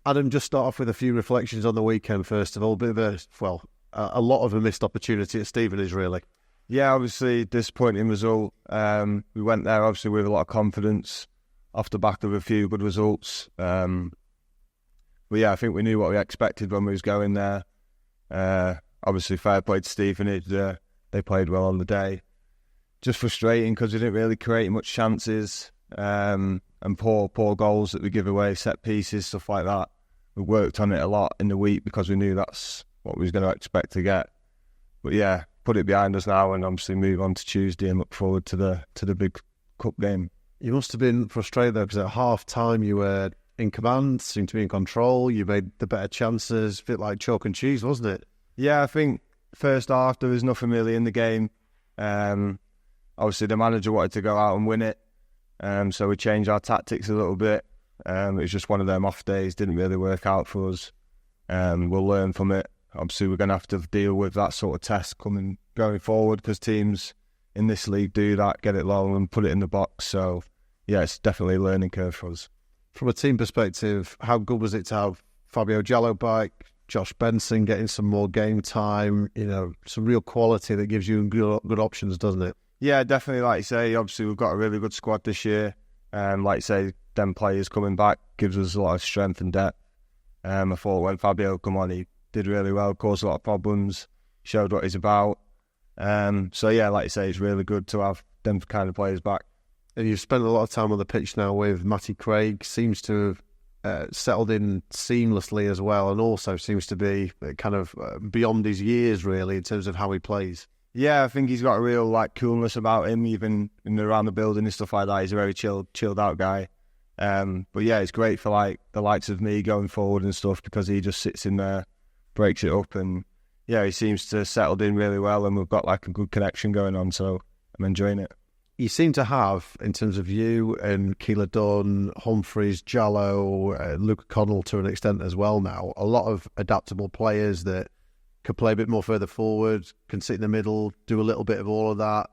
Adam, just start off with a few reflections on the weekend, first of all. A lot of a missed opportunity at Stevenage, really. Yeah, obviously, disappointing result. We went there, obviously, with a lot of confidence off the back of a few good results. But yeah, I think we knew what we expected when we was going there. Obviously, fair play to Stevenage. They played well on the day. Just frustrating because we didn't really create much chances. And poor goals that we give away, set pieces, stuff like that. We worked on it a lot in the week because we knew that's what we was going to expect to get. But yeah, put it behind us now and obviously move on to Tuesday and look forward to the big cup game. You must have been frustrated though, because at half time you were in command, seemed to be in control. You made the better chances, a bit like chalk and cheese, wasn't it? Yeah, I think first half there was nothing really in the game. Obviously the manager wanted to go out and win it. So we changed our tactics a little bit. It was just one of them off days, didn't really work out for us. We'll learn from it. Obviously, we're going to have to deal with that sort of test going forward because teams in this league do that, get it low and put it in the box. So, yeah, it's definitely a learning curve for us. From a team perspective, how good was it to have Fabio Jallo back, Josh Benson getting some more game time, some real quality that gives you good options, doesn't it? Yeah, definitely. Like you say, obviously we've got a really good squad this year. Like you say, them players coming back gives us a lot of strength and depth. I thought when Fabio come on, he did really well, caused a lot of problems, showed what he's about. So yeah, like you say, it's really good to have them kind of players back. And you've spent a lot of time on the pitch now with Matty Craig, seems to have settled in seamlessly as well, and also seems to be kind of beyond his years really in terms of how he plays. Yeah, I think he's got a real coolness about him, even around the building and stuff like that. He's a very chilled out guy. But yeah, it's great for the likes of me going forward and stuff because he just sits in there, breaks it up, and yeah, he seems to have settled in really well, and we've got a good connection going on. So I'm enjoying it. You seem to have, in terms of you and Keeler Dunn, Humphreys, Jallo, Luke Connell to an extent as well now, a lot of adaptable players that could play a bit more further forward, can sit in the middle, do a little bit of all of that.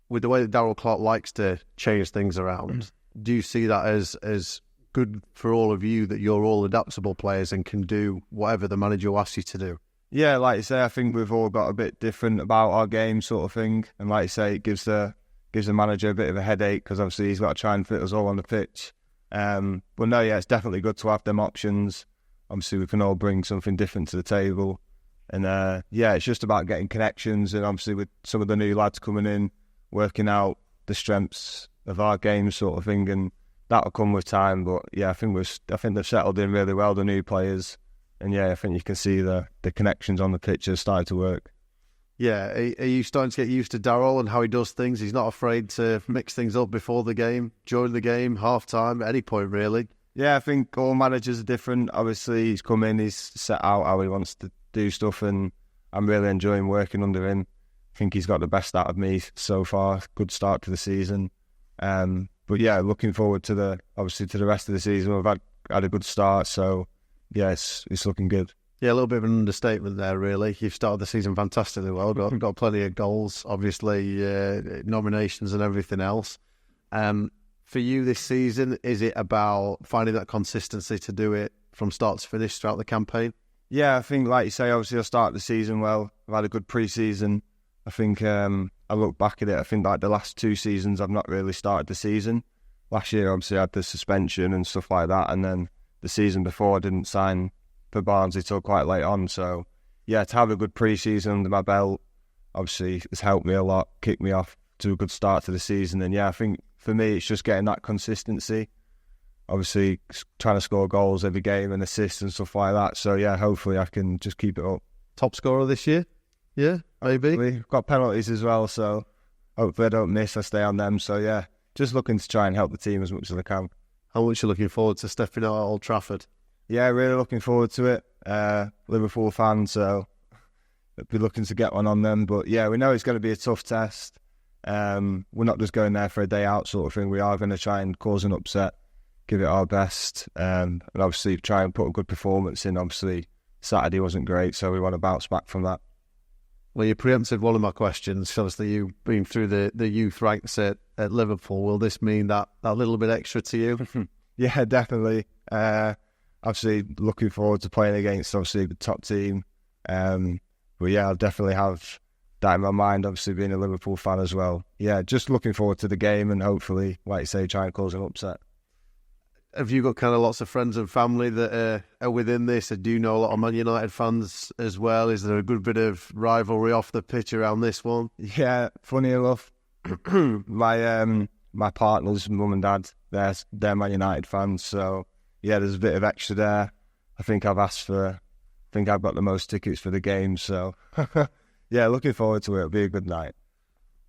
With the way that Darrell Clarke likes to change things around, do you see that as good for all of you, that you're all adaptable players and can do whatever the manager asks you to do? Yeah, like you say, I think we've all got a bit different about our game sort of thing. And like you say, it gives the manager a bit of a headache because obviously he's got to try and fit us all on the pitch. But no, yeah, it's definitely good to have them options. Obviously, we can all bring something different to the table. And yeah, it's just about getting connections, and obviously with some of the new lads coming in, working out the strengths of our game sort of thing, and that'll come with time. But yeah, I think they've settled in really well, the new players, and yeah, I think you can see the connections on the pitch are starting to work. Yeah, are you starting to get used to Darrell and how he does things? He's not afraid to mix things up before the game, during the game, half time, at any point really. Yeah, I think all managers are different. Obviously, he's come in, he's set out how he wants to do stuff, and I'm really enjoying working under him. I think he's got the best out of me so far. Good start to the season. But yeah, looking forward to the rest of the season. We've had a good start, so yeah, it's looking good. Yeah, a little bit of an understatement there, really. You've started the season fantastically well. Got plenty of goals, obviously, nominations and everything else. For you this season, is it about finding that consistency to do it from start to finish throughout the campaign? Yeah, I think, like you say, obviously I started the season well. I've had a good pre-season. I think I look back at it, I think the last 2 seasons I've not really started the season. Last year, obviously, I had the suspension and stuff like that, and then the season before I didn't sign for Barnsley till quite late on. So, yeah, to have a good pre-season under my belt, obviously, has helped me a lot, kicked me off to a good start to the season. And yeah, I think for me, it's just getting that consistency. Obviously, trying to score goals every game and assists and stuff like that. So, yeah, hopefully I can just keep it up. Top scorer this year? Yeah, maybe. We've got penalties as well, so hopefully I don't miss. I stay on them. So, yeah, just looking to try and help the team as much as I can. How much are you looking forward to stepping out at Old Trafford? Yeah, really looking forward to it. Liverpool fan, so I'll be looking to get one on them. But, yeah, we know it's going to be a tough test. We're not just going there for a day out sort of thing. We are going to try and cause an upset, give it our best, and obviously try and put a good performance in. Obviously, Saturday wasn't great, so we want to bounce back from that. Well, you preempted one of my questions. Obviously, you being through the youth ranks at Liverpool, will this mean that little bit extra to you? Yeah, definitely. obviously looking forward to playing against obviously the top team. But yeah, I'll definitely have that in my mind, obviously being a Liverpool fan as well. Yeah, just looking forward to the game and hopefully, like you say, try and cause an upset. Have you got kind of lots of friends and family that are within this? Do you know a lot of Man United fans as well? Is there a good bit of rivalry off the pitch around this one? Yeah, funny enough, my partner's mum and dad, they're Man United fans, so yeah, there's a bit of extra there. I think I've got the most tickets for the game, so yeah, looking forward to it. It'll be a good night.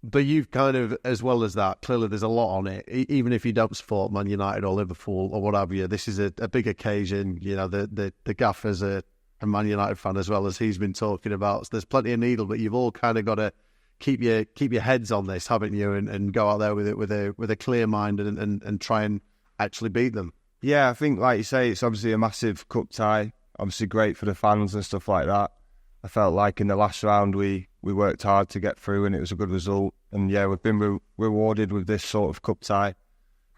But you've kind of, as well as that, clearly there's a lot on it. Even if you don't support Man United or Liverpool or what have you, this is a big occasion. You know, the gaffer's a Man United fan as well, as he's been talking about. So there's plenty of needle, but you've all kind of got to keep your heads on this, haven't you? And go out there with a clear mind and try and actually beat them. Yeah, I think, like you say, it's obviously a massive cup tie. Obviously great for the fans and stuff like that. I felt like in the last round we worked hard to get through and it was a good result. And yeah, we've been rewarded with this sort of cup tie.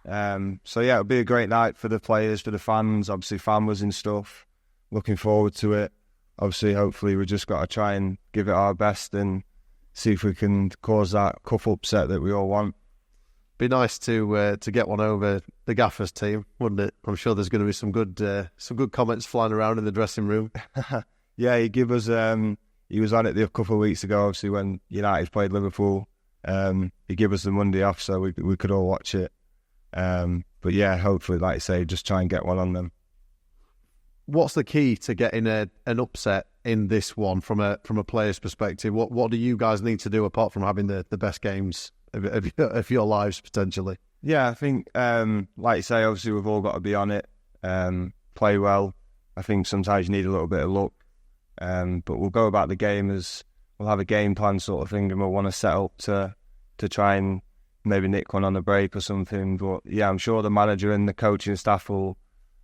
So yeah, it'll be a great night for the players, for the fans, obviously families and stuff. Looking forward to it. Obviously, hopefully we just got to try and give it our best and see if we can cause that cup upset that we all want. Be nice to get one over the Gaffers team, wouldn't it? I'm sure there's going to be some good comments flying around in the dressing room. Yeah, he was on it a couple of weeks ago, obviously, when United played Liverpool. He gave us the Monday off so we could all watch it. But yeah, hopefully, like I say, just try and get one on them. What's the key to getting an upset in this one from a player's perspective? What do you guys need to do apart from having the best games of your lives potentially? Yeah, I think, like you say, obviously we've all got to be on it, play well. I think sometimes you need a little bit of luck. But we'll go about the game as we'll have a game plan sort of thing, and we'll want to set up to try and maybe nick one on a break or something. But yeah, I'm sure the manager and the coaching staff will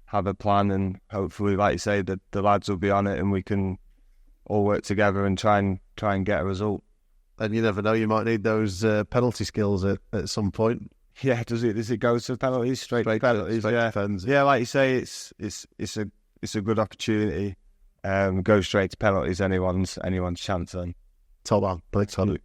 have a plan, and hopefully, like you say, the lads will be on it, and we can all work together and try and get a result. And you never know, you might need those penalty skills at some point. Yeah, does it go to penalties? Straight to penalties? Yeah, defense. Yeah, like you say, it's a good opportunity. Go straight to penalties. Anyone's chance then. Top man, thanks, Honey.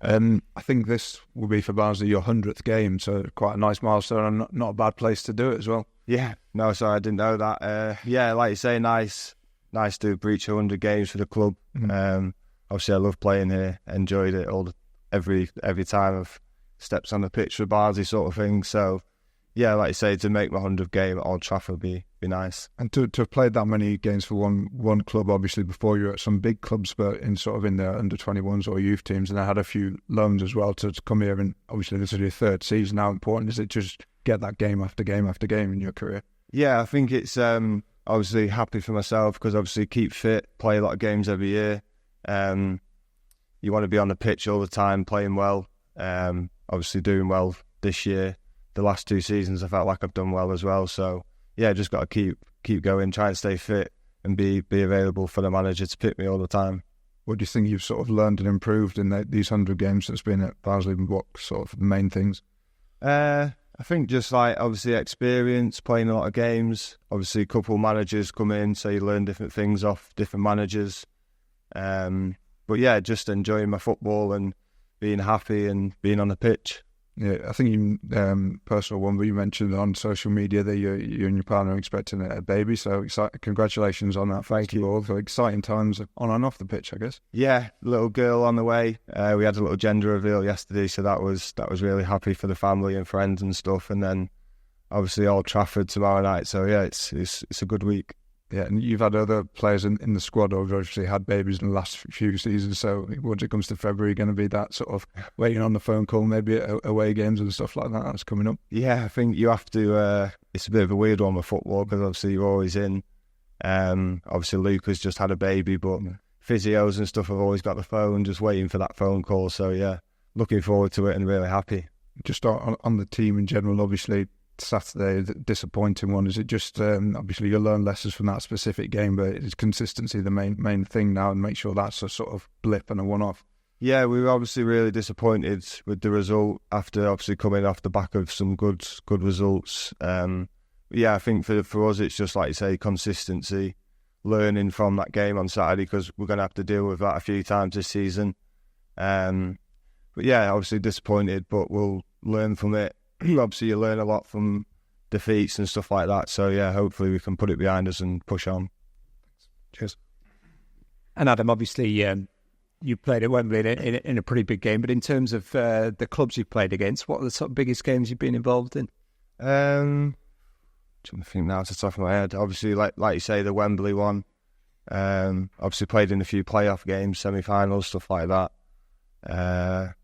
I think this will be for Barnsley your 100th game, so quite a nice milestone and not a bad place to do it as well. Yeah, no, sorry, I didn't know that. Yeah, like you say, nice to reach 100 games for the club. Obviously, I love playing here, enjoyed it every time I've stepped on the pitch for Barnsley sort of thing. So, yeah, like you say, to make my 100th game at Old Trafford would be nice. And to have played that many games for one club, obviously before you were at some big clubs, but in the under-21s or youth teams, and I had a few loans as well to come here. And obviously, this is your third season. How important is it to just get that game after game after game in your career? Yeah, I think it's obviously happy for myself because obviously keep fit, play a lot of games every year. You want to be on the pitch all the time, playing well. Obviously doing well this year. The last 2 seasons, I felt like I've done well as well. So yeah, just got to keep going, try and stay fit, and be available for the manager to pick me all the time. What do you think you've sort of learned and improved in these 100 games that's been at Barnsley? What sort of the main things? I think just like obviously experience, playing a lot of games. Obviously, a couple of managers come in, so you learn different things off different managers. But yeah, just enjoying my football and being happy and being on the pitch. Yeah, I think you personal one, but you mentioned on social media that you and your partner are expecting a baby. So congratulations on that. Thank you. All. So exciting times on and off the pitch, I guess. Yeah, little girl on the way. We had a little gender reveal yesterday, so that was really happy for the family and friends and stuff. And then obviously Old Trafford tomorrow night. So yeah, it's a good week. Yeah, and you've had other players in the squad who've obviously had babies in the last few seasons. So once it comes to February, going to be that sort of waiting on the phone call, maybe away games and stuff like that. That's coming up. Yeah, I think you have to. It's a bit of a weird one with football because obviously you're always in. Obviously Luke has just had a baby, but physios and stuff have always got the phone, just waiting for that phone call. So yeah, looking forward to it and really happy. Just on the team in general, obviously. Saturday, the disappointing one. Is it just obviously you'll learn lessons from that specific game, but is consistency the main thing now, and make sure that's a sort of blip and a one-off? Yeah, we were obviously really disappointed with the result after obviously coming off the back of some good results. Yeah, I think for us it's just like you say, consistency, learning from that game on Saturday, because we're going to have to deal with that a few times this season. But yeah, obviously disappointed, but we'll learn from it. Obviously you learn a lot from defeats and stuff like that. So yeah, hopefully we can put it behind us and push on. Cheers. And Adam, obviously you played at Wembley in a pretty big game, but in terms of the clubs you've played against, what are the sort of biggest games you've been involved in? Trying to think now off the top of my head. Obviously, like you say, the Wembley one. Obviously played in a few playoff games, semi-finals, stuff like that.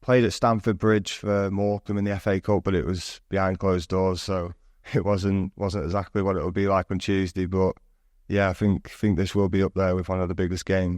Played at Stamford Bridge for Morecambe in the FA Cup, but it was behind closed doors, so it wasn't exactly what it would be like on Tuesday. But yeah, I think this will be up there with one of the biggest games.